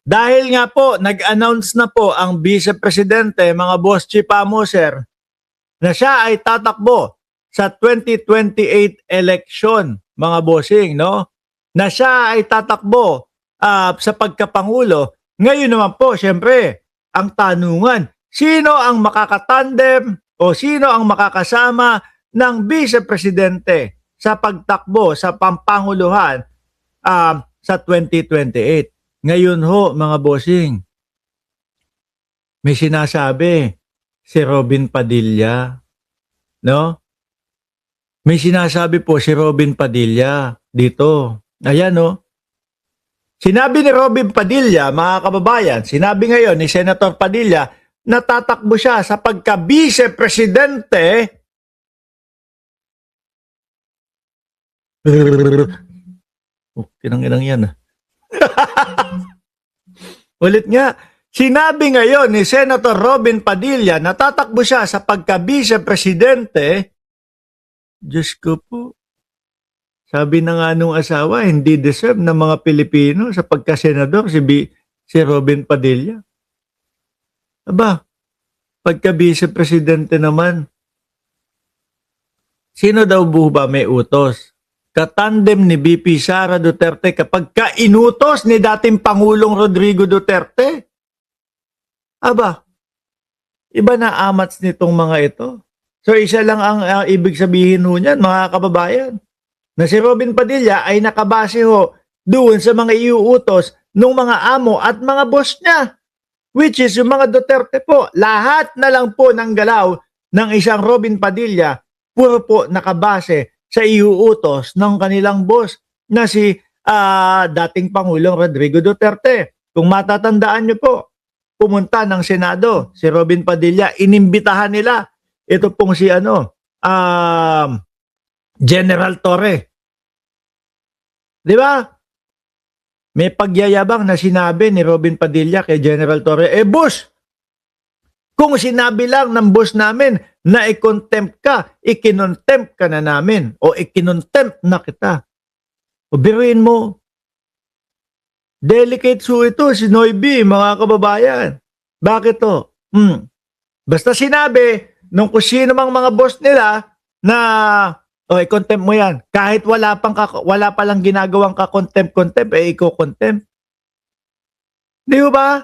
Dahil nga po, nag-announce na po ang Vice Presidente, mga boss chief sir, na siya ay tatakbo sa 2028 election, mga bossing, no? Na siya ay tatakbo sa pagkapangulo. Ngayon naman po, syempre, ang tanungan, sino ang makakatandem o sino ang makakasama ng Vice Presidente sa pagtakbo sa pampanguluhan sa 2028? Ngayon ho, mga bossing, may sinasabi si Robin Padilla, no? May sinasabi po si Robin Padilla dito. Ayan, no? Sinabi ni Robin Padilla, mga kababayan, sinabi ngayon ni Senator Padilla, natatakbo siya sa pagka-Vice Presidente. Kinang-inang yan, Ulit nga, sinabi ngayon ni Senator Robin Padilla na tatakbo siya sa pagka-Vice Presidente. Diyos ko po. Sabi na nga nung asawa, hindi deserve ng mga Pilipino sa pagka-senador si Robin Padilla. Aba, pagka-Vice Presidente naman, sino daw ba may utos? Katandem ni VP Sara Duterte kapag kainutos ni dating Pangulong Rodrigo Duterte. Aba, iba na amats nitong mga ito. So isa lang ang ibig sabihin ho niyan, mga kababayan, na si Robin Padilla ay nakabase ho doon sa mga iuutos ng mga amo at mga boss niya, which is yung mga Duterte po. Lahat na lang po ng galaw ng isang Robin Padilla, puro po nakabase sa iuutos ng kanilang boss na si dating Pangulong Rodrigo Duterte. Kung matatandaan nyo po, pumunta ng Senado si Robin Padilla, inimbitahan nila ito pong si General Torre. Di ba? May pagyayabang na sinabi ni Robin Padilla kay General Torre, boss, kung sinabi lang ng boss namin na i-contempt ka, ikinontempt ka na namin o ikinontempt na kita. O biruin mo, delicate so ito si Noybi, mga kababayan. Bakit to? Basta sinabi nung kung sino mang mga boss nila na i-contempt mo yan. Kahit wala pa lang ginagawang ka-contempt, iko-contempt. Di ba?